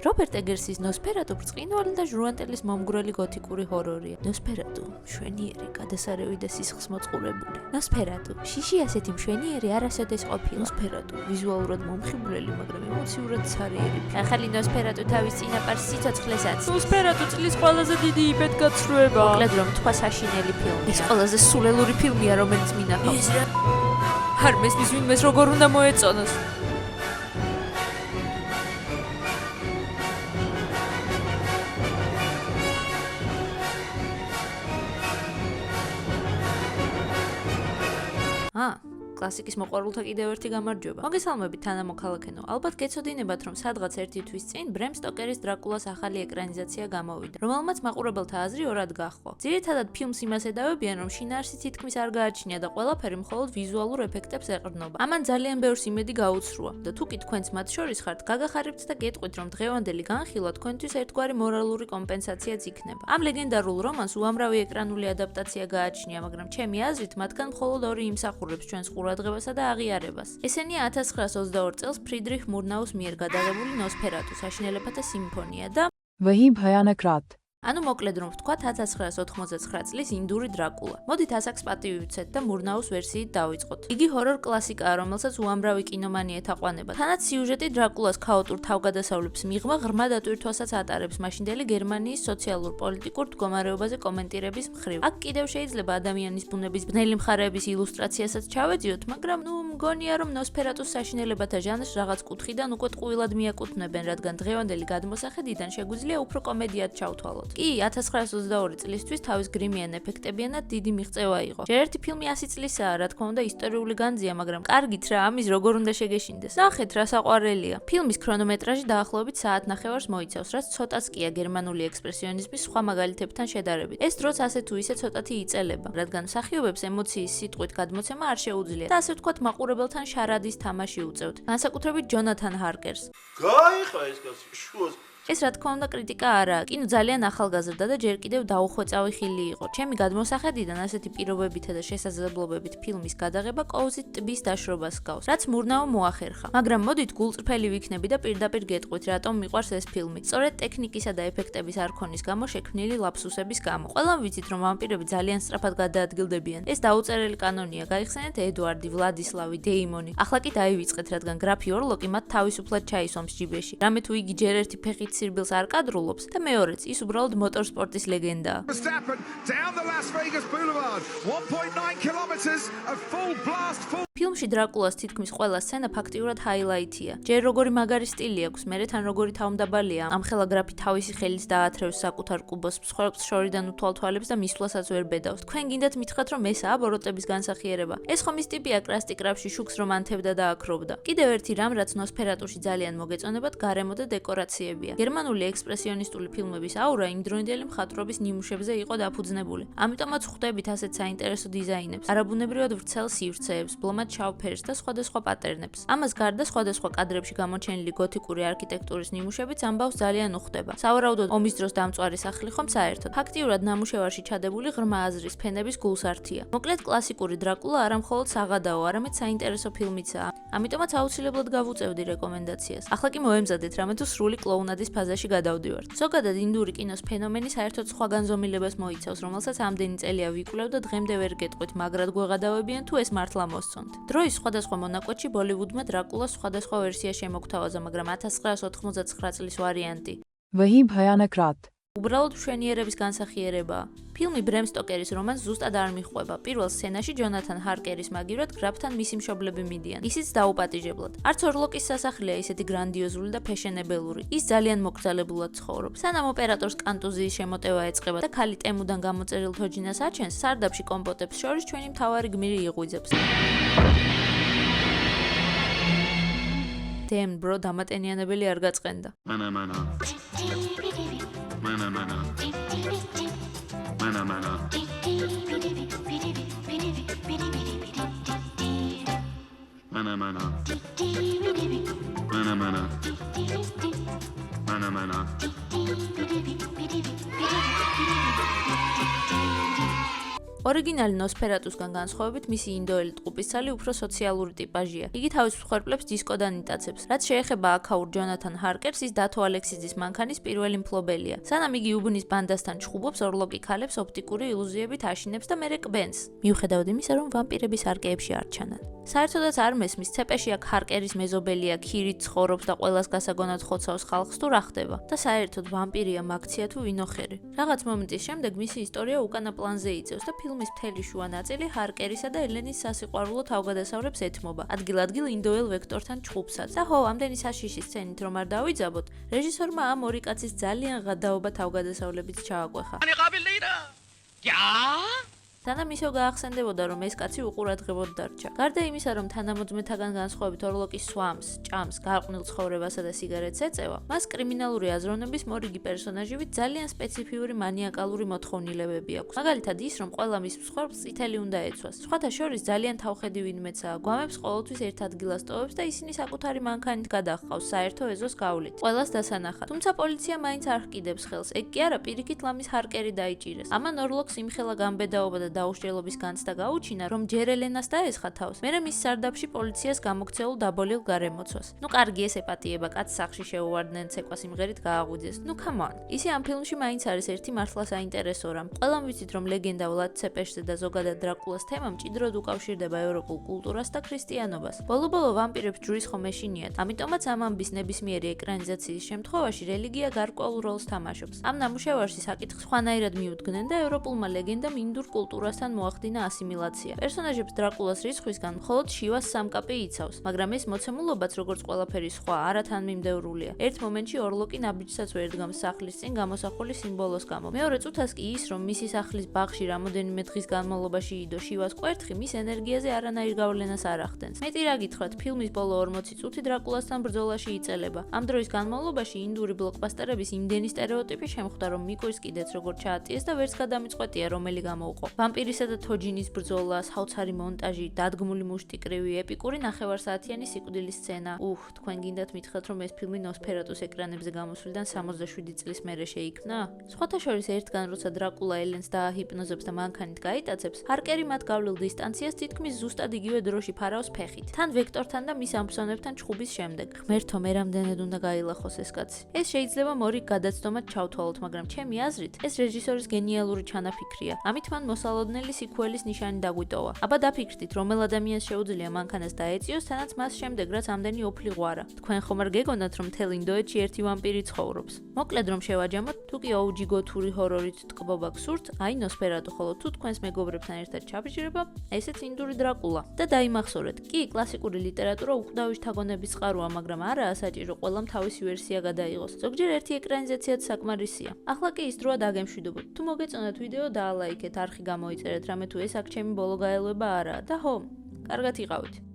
რობერტ ეგერსის ნოსფერატუ ბრწყინვალე და ჟუანტელის მომგვრელი გოთიკური ჰორორია. ნოსფერატუ მშვენიერი, გადასარევი და სისხლს მოწყურებული. ნოსფერატუ შიში ასეთი მშვენიერი არასოდეს ყოფილა. ნოსფერატუ ვიზუალურად მომხიბვლელი, მაგრამ ემოციურად ცარიერი. ახალი ნოსფერატუ თავის წინაპარს სიცოცხლეს აცის. ნოსფერატუ წლის ყველაზე დიდი იბედგაცრუება. მოკლედ რომ თქვა საშინელი ფილმი. ეს ყველაზე სულელური ფილმია, რომელიც მინახავს. არ მესმის ვინმეს როგორ უნდა მოეწონოს. კლასიკის მოყვარულთა კიდევ ერთი გამარჯვება. მოგესალმებით თანამოქალაქენო. ალბათ გეცოდინებათ, რომ სადღაც ერთი თვის წინ ბრემ სტოკერის დრაკულას ახალი ეკრანიზაცია გამოვიდა, რომელმაც მაყურებელთა აზრი ორად გაჰყვა. ძირითადად ფილმს იმას ედავებიან, რომ შინაარსი თითქმის არ გააჩნია და ყველაფერი მხოლოდ ვიზუალურ ეფექტებს ეყრდნობა. ამან ძალიან ბევრს იმედი გაუცრუა და თუკი თქვენც მათ შორის ხართ, გაგახარებთ და გეტყვით, რომ დღევანდელი განხილვა თქვენთვის ერთგვარი მორალური კომპენსაციაც იქნება. ამ ლეგენდარულ რომანს უამრავი ეკრანული ადაპტაცია გააჩნია, მაგრამ ჩემი აზრით, მათგან მხოლოდ ორი იმსახურებს ჩვენს ყურადღებასა და აღიარებას. ესენია 1922 წელს ფრიდრიხ მურნაუს მიერ გადაღებული ნოსფერატუ საშინელებათა სიმფონია და वही भयानक रात. ანუ მოკლედ რომ ვთქვათ 1999 წლის ინდური დრაკულა. მოდით ასაკს პატივი ვიცეთ და მურნაუს ვერსიით დავიწყოთ. იგი ჰორორ კლასიკაა, რომელსაც უამრავი კინომანი ეთაყვანება. თანაც სიუჟეტი დრაკულას ქაოტურ თავგადასავლებს მიღმა ღრმა დატვირთვასაც ატარებს მაშინდელი გერმანიის სოციალურ-პოლიტიკურ მდგომარეობაზე კომენტირების მხრივ. აქ კიდევ შეიძლება ადამიანის ბუნების ბნელი მხარეების ილუსტრაციასაც ჩავედიოთ, მაგრამ მგონია რომ ნოსფერატუს საშინელებათა ჟანრს რაღაც კუთხიდან უკვე ტყუილად მიაკუთვნებენ, რადგან დღევანდელი გადმოსახედიდან შეგვიძლია უფრო კომედიად ჩავთვალოთ. კი, 1922 წლისთვის თავის გრიმიან ეფექტებიანად დიდი მიღწევა იყო. ჯერ ერთი ფილმი 100 წლისაა, რა თქმა უნდა, ისტორიული განძია, მაგრამ კარგით რა, ამის როგორ უნდა შეგეშინდეს. ნახეთ, რა საყვარელია. ფილმის ქრონომეტრაჟი დაახლოებით საათნახევარს მოიცავს, რაც ცოტაც კია გერმანული ექსპრესიონიზმის სხვა მაგალითებთან შედარებით. ეს დროც ასე თუ ისე ცოტათი იწელება, რადგან მსახიობებს ემოციის სიტყვით გადმოცემა არ შეუძლიათ. და ასე ვთქვათ, მაყურებელთან შარადის თამაში უწევთ. განსაკუთრებით ჯონათან ჰარკერს. გაიხა ეს კაცი შუას. ეს რა თქმა უნდა კრიტიკა არაა. კინო ძალიან ახალგაზრდა და ჯერ კიდევ დაუხვეწავი ხილი იყო. ჩემი გადმოსახედიდან ასეთი პირობებითა და შესაძლებლობებით ფილმის გადაღება კოუზით ტბის დაშრობას ჰგავს, რაც მურნაო მოახერხა. მაგრამ მოდით გულწრფელი ვიქნები და პირდაპირ გეტყვით, რატომ მიყვარს ეს ფილმი. სწორედ ტექნიკისა და ეფექტების არქონის გამო შექმნილი ლაფსუსების გამო. ყველამ ვიცით, რომ ვამპირები ძალიან სწრაფად გადაადგილდებიან. ეს დაუწერელი კანონია. გაიხსენეთ ედვარდი, ვლადისლავი, დეიმონი. ახლა კი დაივიწყეთ, რადგან გრაფი ორლოკი მათ თავისუფლად ჩაისვამს ჯიბეში. რამე თუ იგი ჯერ ერთი ფეხით სირბილს არ კადრულობს და მეორეც ის უბრალოდ მოტორსპორტის ლეგენდაა. ფილმში დრაკულას თითქმის ყველა სცენა ფაქტიურად ჰაილაითია. ჯერ როგორი მაგარი სტილი აქვს, მერე თან როგორი თავმდაბალია. ამხელა გრაფი თავისი ხელით დაათრევს საკუთარ კუბოს, მსხვერპლს შორიდან უთვალთვალებს და მისვლასაც ვერ ბედავს. თქვენ გინდათ მითხრათ, რომ ესაა ბოროტების განსახიერება. ეს ხომ ის ტიპია კრასტი კრაფში შუქს რომ ანთებდა და აკრობდა. კიდევ ერთი რამ, რაც ნოსფერატუში ძალიან მოგეწონებათ, გარემო და დეკორაციებია. გერმანული ექსპრესიონისტული ფილმების აურა იმდროინდელი მხატვრობის ნიმუშებზე იყო დაფუძნებული. ამიტომაც ხვდებით ასეთ საინტერესო დიზაინებს, არაბუნებრივად ვრცელ სივრცეებს, ბლომად შავ ფერს და სხვადასხვა პატერნებს. ამას გარდა სხვადასხვა კადრებში გამოჩენილი გოთიკური არქიტექტურის ნიმუშებიც ამბავს ძალიან უხდება. სავარაუდოდ ომის დროს დამწვარი სახლი ხომ საერთოდ. ფაქტიურად ნამუშევარში ჩადებული ღრმა აზრის ფენების გულსართია. მოკლედ კლასიკური დრაკულა არა მხოლოდ საღადაო, არამედ საინტერესო ფილმიცაა. ამიტომაც აუცილებლად გავუწევდი რეკომენდაციას. ახლა კი მოემზადეთ, რამე თუ სრული კლოუნადის ფაზაში გადავდივართ. ზოგადად ინდური კინოს ფენომენი საერთოდ სხვა განზომილებას მოიცავს, რომელსაც ამდენი წელია ვიკვლევ და დღემდე ვერ გეტყვით, მაგრად გვეღადავებიან თუ ეს მართლა მოსწონთ. დროის სხვადასხვა მონაკვეთში ბოლივუდმა დრაკულას სხვადასხვა ვერსია შემოგთავაზა, მაგრამ 1999 წლის ვარიანტი वही भयानक रात. უბრალოდ მშვენიერების განსახიერებაა. ფილმი ბრემ სტოკერის რომანს ზუსტად არ მიჰყვება. პირველ სცენაში ჯონათან ჰარკერის მაგივრად გრაფთან მისი მშობლები მიდიან. ისიც დაუპატიჟებლად. არც ორლოკის სასახლეა ისეთი გრანდიოზული და ფეშენებელური. ის ძალიან მოკრძალებულად ცხოვრობს. სანამ ოპერატორს კანტუზიის შემოტევა ეწყება და ქალი ტემუდან გამოწერილ თოჯინას აჩენს, სარდაფში კომპოტებს შორის ჩვენი მთავარი გმირი იღვიძებს. დემ ბრო დამატენიანებელი არ გაწყენდა. მანა მანა მანა მანა მანა მანა მანა მანა მანა მანა მანა მანა ორიგინალი ნოსფერატუსგან განსხვავებით, მისი ინდოელი ტყუპისცალი უფრო სოციალური ტიპაჟია. იგი თავის მსხვერპლებს დისკოდან იტაცებს. რაც შეეხება აქაურ ჯონათან ჰარკერს, ის დათო ალექსიძის მანქანის პირველი მფლობელია. სანამ იგი უბნის ბანდასთან ჩხუბობს, ორლოკი ქალებს ოპტიკური ილუზიებით აშინებს და მერე კბენს. მიუხედავად იმისა, რომ ვამპირების არკეებში არ ჩანან. საერთოდაც არ მესმის, ცეპეში აქ ჰარკერის მეზობელია, ქირით ცხოვრობს და ყველას გასაგონად ხოცავს ხალხს თუ რა ხდება. და საერთოდ ვამპირია მაქცია თუ ვინოხერი. რაღაც მომენტის შემდეგ მისი ისტორია უკანა პლანზე იწევს და ფილმის მთელი შუა ნაწილი ჰარკერისა და ელენის სასიყვარულო თავგადასავლებს ეთმობა. ადგილ-ადგილ ინდოელ ვექტორთან ჩხუბსაც. და ხო, ამდენი საშიში სცენით რომ არ დავიძაბოთ, რეჟისორმა ამ ორი კაცის ძალიან ღადაობა თავგადასავლებიც ჩააკვეხა. სანამ ისევ გაახსენდებოდა, რომ ეს კაცი უყურადღებოდ დარჩა. გარდა იმისა, რომ თანამოძმეთაგან განსხვავებით ორლოკი სვამს, ჭამს, გარყვნილ ცხოვრებასა და სიგარეტს ეწევა, მას კრიმინალური აზროვნების მორიგი პერსონაჟივით ძალიან სპეციფიური მანიაკალური მოთხოვნილებები აქვს. მაგალითად ის, რომ ყველა მის მსხვერპლს წითელი უნდა ეცვას. სხვათა შორის ძალიან თავხედი ვინმეცაა, გვამებს ყოველთვის ერთ ადგილას ტოვებს და ისინი საკუთარი მანქანით გადაჰყავს საერთო ეზოს გავლით. ყველას დასანახად. თუმცა პოლიცია მაინც არ ჰკიდებს ხელს. ეგ კი არა, პირიქით ლამის ჰარკერი დაიჭირეს. ამან ორლოკს იმხელა გამბედაობა და დაუშლილობის განცდა გაუჩინა, რომ ჯერ ელენას დაესხა თავს, მერე მის სარდაფში პოლიციას გამოქცეულ დაბოლილ გარემოცვას. ნუ კარგი ეს ეპატიება, კაცს სახში შეუვარდნენ, ცეკვა სიმღერით გააღვიძეს. ნუ კამონ. ისი ამ ფილმში მაინც არის ერთი მართლა საინტერესო რამ. ყველამ ვიცით, რომ ლეგენდა ვლად ცეპეშზე და ზოგადად დრაკულას თემა მჭიდროდ უკავშირდება ევროპულ კულტურას და ქრისტიანობას. ბოლო-ბოლო ვამპირებს ჯვრის ხომ ეშინიათ. ამიტომაც ამ ამბის ნებისმიერი ეკრანიზაციის შემთხვევაში რელიგია გარკვეულ როლს თამაშობს. ამ ნამუშევარში საკითხს სხვანაირად მიუდგნენ და ევროპულმა ლეგენდამ ინდურ კულტურასთან მოახდინა ასიმილაცია. პერსონაჟებს დრაკულას რისხვისგან მხოლოდ შივას სამკაპი იცავს, მაგრამ ეს მოცემულობაც როგორც ყველაფერი სხვა არათანმიმდევრულია. ერთ მომენტში ორლოკი ნაბიჯსაც ვერ დგამს სახლის წინ გამოსახული სიმბოლოს გამო. მეორე წუთას კი ის, რომ მისი სახლის ბაღში რამოდენიმე დღის განმავლობაში იდო შივას კვერთხი, მის ენერგიაზე არანაირ გავლენას არ ახდენს. მეტი რა გითხრათ, ფილმის ბოლო 40 წუთი დრაკულასთან ბრძოლაში იწელება. ამ დროის განმავლობაში ინდური ბლოკბასტერების იმდენი სტერეოტიპი შემხვდა, რომ მიკვირს კიდეც როგორ ჩაატიეს და ვერც გადამიწყვეტია რომელი გამოვყო. ვამპირისა და თოჯინის ბრძოლა, საოცარი მონტაჟი, დადგმული მუშტიკრივი, ეპიკური ნახევარსაათიანი სიკვდილის სცენა. თქვენ გინდათ მითხრათ, რომ ეს ფილმი ნოსფერატუს ეკრანებზე გამოსვლიდან 67 წლის მერე შეიქმნა? სხვათა შორის ერთგან, როცა დრაკულა ელენს დააჰიპნოზებს და მანქანით გაიტაცებს, ჰარკერი მათ გავლილ დისტანციას თითქმის ზუსტად იგივე დროში ფარავს ფეხით. თან ვექტორთან და მის ამბსონებთან ჩხუბის შემდეგ. ღმერთო, მე რამდენად უნდა გაილახოს ეს კაცი. ეს შეიძლება მორიგ გადაცდომად ჩავთვალოთ, მაგრამ ჩემი აზრით, ეს რეჟისორის გენიალური ჩანაფიქრია. ამით მან მოსალოდნელი სიკველის ნიშანი დაგვიტოვა. აბა დაფიქრდით, რომელ ადამიანს შეუძლია მანქანას დაეწიოს, თანაც მას შემდეგ რაც ამდენი ოფლი ღვარა. თქვენ ხომ არ გეგონათ, რომ მთელ ინდოეთში ერთი ვამპირი ცხოვრობს? მოკლედ რომ შევაჯამოთ, თუ კი OG გოთური ჰორორით ტკბობა გსურთ, აი ნოსფერატუ, ხოლო თუ თქვენს მეგობრებთან ერთად ჩაბიჯრება, ესეც ინდური დრაკულა. და დაიმახსოვრეთ, კი, კლასიკური ლიტერატურა უკვდავი შთაგონების წყაროა, მაგრამ არაა საჭირო ყველამ თავისი ვერსია გადაიღოს. ზოგჯერ ერთი ეკრანიზაციაც საკმარისია. ახლა კი ის დროა დაგემშვიდობოთ. თუ მოგეწონათ ვიდეო, დაალაიქეთ, არხი გამოიწერეთ, რამე თუ ეს აქ ჩემი ბოლო გაელვება არაა და ჰო, კარგად იყავით.